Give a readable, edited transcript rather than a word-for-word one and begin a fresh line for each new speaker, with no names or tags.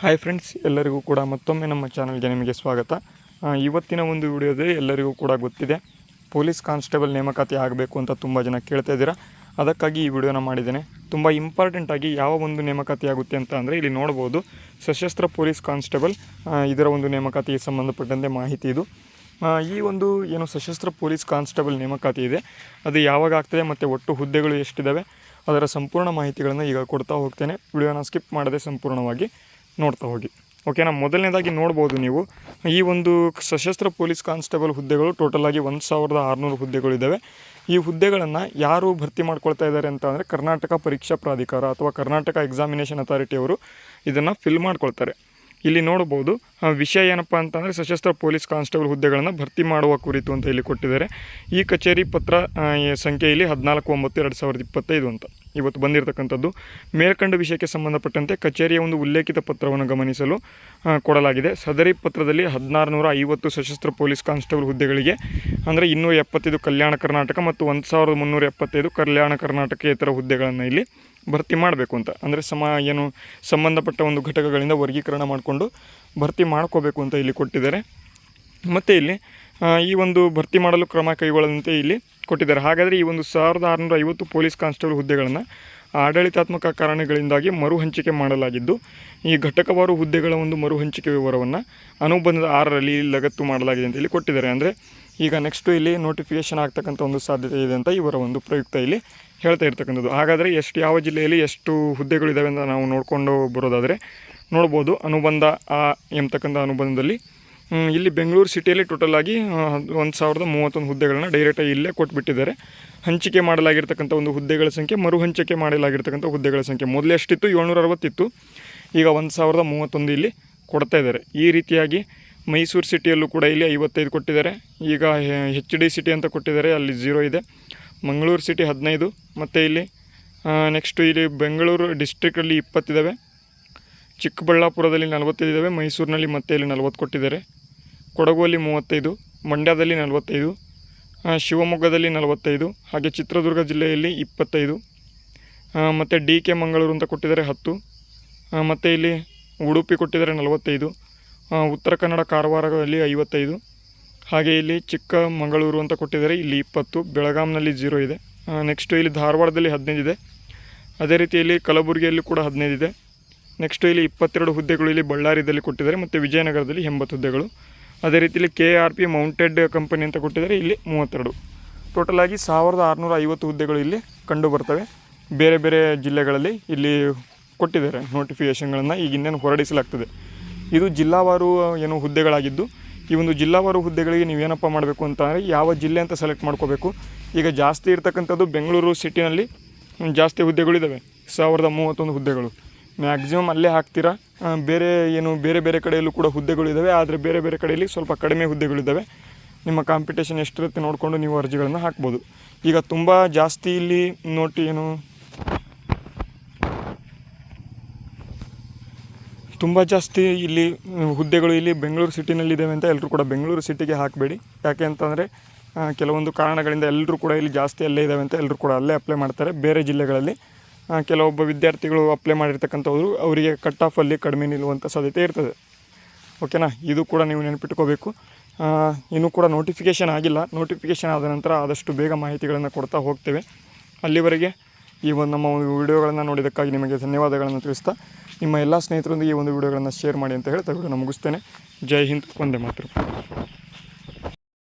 Hi friends, ಎಲ್ಲರಿಗೂ ಕೂಡ ಮತ್ತೊಮ್ಮೆ ನಮ್ಮ ಚಾನಲ್ಗೆ ನಿಮಗೆ ಸ್ವಾಗತ. ಇವತ್ತಿನ ಒಂದು ವಿಡಿಯೋದಲ್ಲಿ ಎಲ್ಲರಿಗೂ ಕೂಡ ಗೊತ್ತಿದೆ, ಪೊಲೀಸ್ ಕಾನ್ಸ್ಟೇಬಲ್ ನೇಮಕಾತಿ ಆಗಬೇಕು ಅಂತ ತುಂಬ ಜನ ಕೇಳ್ತಾ ಇದ್ದೀರಾ. ಅದಕ್ಕಾಗಿ ಈ ವಿಡಿಯೋನ ಮಾಡಿದ್ದೇನೆ. ತುಂಬ ಇಂಪಾರ್ಟೆಂಟಾಗಿ ಯಾವ ಒಂದು ನೇಮಕಾತಿ ಆಗುತ್ತೆ ಅಂತ ಅಂದರೆ ಇಲ್ಲಿ ನೋಡ್ಬೋದು, ಸಶಸ್ತ್ರ ಪೊಲೀಸ್ ಕಾನ್ಸ್ಟೇಬಲ್ ಇದರ ಒಂದು ನೇಮಕಾತಿಗೆ ಸಂಬಂಧಪಟ್ಟಂತೆ ಮಾಹಿತಿ ಇದು. ಈ ಒಂದು ಏನು ಸಶಸ್ತ್ರ ಪೊಲೀಸ್ ಕಾನ್ಸ್ಟೇಬಲ್ ನೇಮಕಾತಿ ಇದೆ, ಅದು ಯಾವಾಗ ಆಗ್ತದೆ ಮತ್ತು ಒಟ್ಟು ಹುದ್ದೆಗಳು ಎಷ್ಟಿದ್ದಾವೆ ಅದರ ಸಂಪೂರ್ಣ ಮಾಹಿತಿಗಳನ್ನು ಈಗ ಕೊಡ್ತಾ ಹೋಗ್ತೇನೆ. ವಿಡಿಯೋನ ಸ್ಕಿಪ್ ಮಾಡದೆ ಸಂಪೂರ್ಣವಾಗಿ ನೋಡ್ತಾ ಹೋಗಿ, ಓಕೆನಾ. ಮೊದಲನೇದಾಗಿ ನೋಡ್ಬೋದು ನೀವು, ಈ ಒಂದು ಸಶಸ್ತ್ರ ಪೊಲೀಸ್ ಕಾನ್ಸ್ಟೇಬಲ್ ಹುದ್ದೆಗಳು ಟೋಟಲಾಗಿ 1600 ಹುದ್ದೆಗಳಿದ್ದಾವೆ. ಈ ಹುದ್ದೆಗಳನ್ನು ಯಾರು ಭರ್ತಿ ಮಾಡ್ಕೊಳ್ತಾ ಇದ್ದಾರೆ ಅಂತ ಅಂದರೆ ಕರ್ನಾಟಕ ಪರೀಕ್ಷಾ ಪ್ರಾಧಿಕಾರ ಅಥವಾ ಕರ್ನಾಟಕ ಎಕ್ಸಾಮಿನೇಷನ್ ಅಥಾರಿಟಿಯವರು ಇದನ್ನು ಫಿಲ್ ಮಾಡ್ಕೊಳ್ತಾರೆ. ಇಲ್ಲಿ ನೋಡ್ಬೋದು, ವಿಷಯ ಏನಪ್ಪ ಅಂತಂದರೆ ಸಶಸ್ತ್ರ ಪೊಲೀಸ್ ಕಾನ್ಸ್ಟೇಬಲ್ ಹುದ್ದೆಗಳನ್ನು ಭರ್ತಿ ಮಾಡುವ ಕುರಿತು ಅಂತ ಇಲ್ಲಿ ಕೊಟ್ಟಿದ್ದಾರೆ. ಈ ಕಚೇರಿ ಪತ್ರ ಸಂಖ್ಯೆಯಲ್ಲಿ 14/9/2025 ಅಂತ ಇವತ್ತು ಬಂದಿರತಕ್ಕಂಥದ್ದು. ಮೇಲ್ಕಂಡ ವಿಷಯಕ್ಕೆ ಸಂಬಂಧಪಟ್ಟಂತೆ ಕಚೇರಿಯ ಒಂದು ಉಲ್ಲೇಖಿತ ಪತ್ರವನ್ನು ಗಮನಿಸಲು ಕೊಡಲಾಗಿದೆ. ಸದರಿ ಪತ್ರದಲ್ಲಿ 1650 ಸಶಸ್ತ್ರ ಪೊಲೀಸ್ ಕಾನ್ಸ್ಟೇಬಲ್ ಹುದ್ದೆಗಳಿಗೆ ಅಂದರೆ 275 ಕಲ್ಯಾಣ ಕರ್ನಾಟಕ ಮತ್ತು 1375 ಕಲ್ಯಾಣ ಕರ್ನಾಟಕೇತರ ಹುದ್ದೆಗಳನ್ನು ಇಲ್ಲಿ ಭರ್ತಿ ಮಾಡಬೇಕು ಅಂತ, ಅಂದರೆ ಸಂಬಂಧಪಟ್ಟ ಒಂದು ಘಟಕಗಳಿಂದ ವರ್ಗೀಕರಣ ಮಾಡಿಕೊಂಡು ಭರ್ತಿ ಮಾಡ್ಕೋಬೇಕು ಅಂತ ಇಲ್ಲಿ ಕೊಟ್ಟಿದ್ದಾರೆ. ಮತ್ತು ಇಲ್ಲಿ ಈ ಒಂದು ಭರ್ತಿ ಮಾಡಲು ಕ್ರಮ ಕೈಗೊಳ್ಳದಂತೆ ಇಲ್ಲಿ ಕೊಟ್ಟಿದ್ದಾರೆ. ಹಾಗಾದರೆ ಈ ಒಂದು 1650 ಪೊಲೀಸ್ ಕಾನ್ಸ್ಟೇಬಲ್ ಹುದ್ದೆಗಳನ್ನು ಆಡಳಿತಾತ್ಮಕ ಕಾರಣಗಳಿಂದಾಗಿ ಮರು ಹಂಚಿಕೆ ಮಾಡಲಾಗಿದ್ದು, ಈ ಘಟಕವಾರು ಹುದ್ದೆಗಳ ಒಂದು ಮರು ಹಂಚಿಕೆ ವಿವರವನ್ನು ಅನುಬಂಧದ 6ರಲ್ಲಿ ಲಗತ್ತು ಮಾಡಲಾಗಿದೆ ಅಂತ ಇಲ್ಲಿ ಕೊಟ್ಟಿದ್ದಾರೆ. ಅಂದರೆ ಈಗ ನೆಕ್ಸ್ಟು ಇಲ್ಲಿ ನೋಟಿಫಿಕೇಷನ್ ಆಗ್ತಕ್ಕಂಥ ಒಂದು ಸಾಧ್ಯತೆ ಇದೆ ಅಂತ ಇವರ ಒಂದು ಪ್ರಯುಕ್ತ ಇಲ್ಲಿ ಹೇಳ್ತಾ ಇರ್ತಕ್ಕಂಥದ್ದು. ಹಾಗಾದರೆ ಯಾವ ಜಿಲ್ಲೆಯಲ್ಲಿ ಎಷ್ಟು ಹುದ್ದೆಗಳಿದ್ದಾವೆ ಅಂತ ನಾವು ನೋಡಿಕೊಂಡು ಬರೋದಾದರೆ ನೋಡ್ಬೋದು, ಅನುಬಂಧ ಎಂಬತಕ್ಕಂಥ ಅನುಬಂಧದಲ್ಲಿ ಇಲ್ಲಿ ಬೆಂಗಳೂರು ಸಿಟಿಯಲ್ಲಿ ಟೋಟಲಾಗಿ 1031 ಹುದ್ದೆಗಳನ್ನು ಡೈರೆಕ್ಟಾಗಿ ಇಲ್ಲೇ ಕೊಟ್ಬಿಟ್ಟಿದ್ದಾರೆ. ಹಂಚಿಕೆ ಮಾಡಲಾಗಿರ್ತಕ್ಕಂಥ ಒಂದು ಹುದ್ದೆಗಳ ಸಂಖ್ಯೆ, ಮರು ಹಂಚಿಕೆ ಮಾಡಲಾಗಿರ್ತಕ್ಕಂಥ ಹುದ್ದೆಗಳ ಸಂಖ್ಯೆ ಮೊದಲು ಎಷ್ಟಿತ್ತು, 760 ಇತ್ತು, ಈಗ 1031 ಇಲ್ಲಿ ಕೊಡ್ತಾ ಇದ್ದಾರೆ. ಈ ರೀತಿಯಾಗಿ ಮೈಸೂರು ಸಿಟಿಯಲ್ಲೂ ಕೂಡ ಇಲ್ಲಿ 55 ಕೊಟ್ಟಿದ್ದಾರೆ. ಈಗ HD ಸಿಟಿ ಅಂತ ಕೊಟ್ಟಿದ್ದಾರೆ, ಅಲ್ಲಿ 0 ಇದೆ. ಮಂಗಳೂರು ಸಿಟಿ 15, ಮತ್ತು ಇಲ್ಲಿ ನೆಕ್ಸ್ಟು ಇಲ್ಲಿ ಬೆಂಗಳೂರು ಡಿಸ್ಟ್ರಿಕ್ಟಲ್ಲಿ 20 ಇದ್ದಾವೆ. ಚಿಕ್ಕಬಳ್ಳಾಪುರದಲ್ಲಿ 45 ಇದ್ದಾವೆ. ಮೈಸೂರಿನಲ್ಲಿ ಮತ್ತೆ ಇಲ್ಲಿ 40 ಕೊಟ್ಟಿದ್ದಾರೆ. ಕೊಡಗುವಲ್ಲಿ 35, ಮಂಡ್ಯದಲ್ಲಿ 45, ಶಿವಮೊಗ್ಗದಲ್ಲಿ 45, ಹಾಗೆ ಚಿತ್ರದುರ್ಗ ಜಿಲ್ಲೆಯಲ್ಲಿ 25, ಮತ್ತು DK ಮಂಗಳೂರು ಅಂತ ಕೊಟ್ಟಿದ್ದಾರೆ 10, ಮತ್ತು ಇಲ್ಲಿ ಉಡುಪಿ ಕೊಟ್ಟಿದ್ದಾರೆ 45, ಉತ್ತರ ಕನ್ನಡ ಕಾರವಾರದಲ್ಲಿ 55, ಹಾಗೆ ಇಲ್ಲಿ ಚಿಕ್ಕಮಗಳೂರು ಅಂತ ಕೊಟ್ಟಿದ್ದಾರೆ, ಇಲ್ಲಿ 20, ಬೆಳಗಾಂನಲ್ಲಿ 0 ಇದೆ. ನೆಕ್ಸ್ಟು ಇಲ್ಲಿ ಧಾರವಾಡದಲ್ಲಿ 15 ಇದೆ. ಅದೇ ರೀತಿಯಲ್ಲಿ ಕಲಬುರಗಿಯಲ್ಲಿ ಕೂಡ 15 ಇದೆ. ನೆಕ್ಸ್ಟು ಇಲ್ಲಿ 22 ಹುದ್ದೆಗಳು ಇಲ್ಲಿ ಬಳ್ಳಾರಿಯಲ್ಲಿ ಕೊಟ್ಟಿದ್ದಾರೆ, ಮತ್ತು ವಿಜಯನಗರದಲ್ಲಿ 80 ಹುದ್ದೆಗಳು. ಅದೇ ರೀತಿಯಲ್ಲಿ KRP ಮೌಂಟೆಡ್ ಕಂಪನಿ ಅಂತ ಕೊಟ್ಟಿದ್ದಾರೆ, ಇಲ್ಲಿ 32. ಟೋಟಲಾಗಿ 1650 ಹುದ್ದೆಗಳು ಇಲ್ಲಿ ಕಂಡು ಬರ್ತವೆ. ಬೇರೆ ಬೇರೆ ಜಿಲ್ಲೆಗಳಲ್ಲಿ ಇಲ್ಲಿ ಕೊಟ್ಟಿದ್ದಾರೆ ನೋಟಿಫಿಕೇಷನ್ಗಳನ್ನು, ಈಗ ಇನ್ನೇನು ಹೊರಡಿಸಲಾಗ್ತದೆ. ಇದು ಜಿಲ್ಲಾವಾರು ಏನು ಹುದ್ದೆಗಳಾಗಿದ್ದು, ಈ ಒಂದು ಜಿಲ್ಲಾವಾರು ಹುದ್ದೆಗಳಿಗೆ ನೀವೇನಪ್ಪ ಮಾಡಬೇಕು ಅಂತ ಅಂದರೆ ಯಾವ ಜಿಲ್ಲೆ ಅಂತ ಸೆಲೆಕ್ಟ್ ಮಾಡ್ಕೋಬೇಕು. ಈಗ ಜಾಸ್ತಿ ಇರ್ತಕ್ಕಂಥದ್ದು ಬೆಂಗಳೂರು ಸಿಟಿನಲ್ಲಿ ಜಾಸ್ತಿ ಹುದ್ದೆಗಳಿದ್ದಾವೆ, 1031 ಹುದ್ದೆಗಳು. ಮ್ಯಾಕ್ಸಿಮಮ್ ಅಲ್ಲೇ ಹಾಕ್ತೀರಾ. ಬೇರೆ ಬೇರೆ ಕಡೆಯಲ್ಲೂ ಕೂಡ ಹುದ್ದೆಗಳಿದ್ದಾವೆ, ಆದರೆ ಬೇರೆ ಬೇರೆ ಕಡೆಯಲ್ಲಿ ಸ್ವಲ್ಪ ಕಡಿಮೆ ಹುದ್ದೆಗಳಿದ್ದಾವೆ. ನಿಮ್ಮ ಕಾಂಪಿಟೇಷನ್ ಎಷ್ಟಿರುತ್ತೆ ನೋಡಿಕೊಂಡು ನೀವು ಅರ್ಜಿಗಳನ್ನು ಹಾಕ್ಬೋದು. ಈಗ ತುಂಬ ಜಾಸ್ತಿ ಇಲ್ಲಿ ತುಂಬ ಜಾಸ್ತಿ ಇಲ್ಲಿ ಹುದ್ದೆಗಳು ಇಲ್ಲಿ ಬೆಂಗಳೂರು ಸಿಟಿನಲ್ಲಿದ್ದಾವೆ ಅಂತ ಎಲ್ಲರೂ ಕೂಡ ಬೆಂಗಳೂರು ಸಿಟಿಗೆ ಹಾಕಬೇಡಿ. ಯಾಕೆ ಅಂತಂದರೆ ಕೆಲವೊಂದು ಕಾರಣಗಳಿಂದ ಎಲ್ಲರೂ ಕೂಡ ಇಲ್ಲಿ ಜಾಸ್ತಿ ಅಲ್ಲೇ ಇದ್ದಾವೆ ಅಂತ ಎಲ್ಲರೂ ಕೂಡ ಅಲ್ಲೇ ಅಪ್ಲೈ ಮಾಡ್ತಾರೆ. ಬೇರೆ ಜಿಲ್ಲೆಗಳಲ್ಲಿ ಕೆಲವೊಬ್ಬ ವಿದ್ಯಾರ್ಥಿಗಳು ಅಪ್ಲೈ ಮಾಡಿರ್ತಕ್ಕಂಥವ್ರು ಅವರಿಗೆ ಕಟ್ ಆಫಲ್ಲಿ ಕಡಿಮೆ ನಿಲ್ಲುವಂಥ ಸಾಧ್ಯತೆ ಇರ್ತದೆ, ಓಕೆನಾ. ಇದು ಕೂಡ ನೀವು ನೆನಪಿಟ್ಕೋಬೇಕು. ಇನ್ನೂ ಕೂಡ ನೋಟಿಫಿಕೇಷನ್ ಆಗಿಲ್ಲ. ನೋಟಿಫಿಕೇಷನ್ ಆದ ನಂತರ ಆದಷ್ಟು ಬೇಗ ಮಾಹಿತಿಗಳನ್ನು ಕೊಡ್ತಾ ಹೋಗ್ತೇವೆ. ಅಲ್ಲಿವರೆಗೆ ಈ ಒಂದು ನಮ್ಮ ಒಂದು ವಿಡಿಯೋಗಳನ್ನು ನೋಡಿದ್ದಕ್ಕಾಗಿ ನಿಮಗೆ ಧನ್ಯವಾದಗಳನ್ನು ತಿಳಿಸ್ತಾ, ನಿಮ್ಮ ಎಲ್ಲ ಸ್ನೇಹಿತರೊಂದಿಗೆ ಈ ಒಂದು ವಿಡಿಯೋಗಳನ್ನು ಶೇರ್ ಮಾಡಿ ಅಂತ ಹೇಳ್ತಾ ವಿಡಿಯೋನ ಮುಗಿಸ್ತೇನೆ. ಜೈ ಹಿಂದ್, ವಂದೇ ಮಾತರಂ.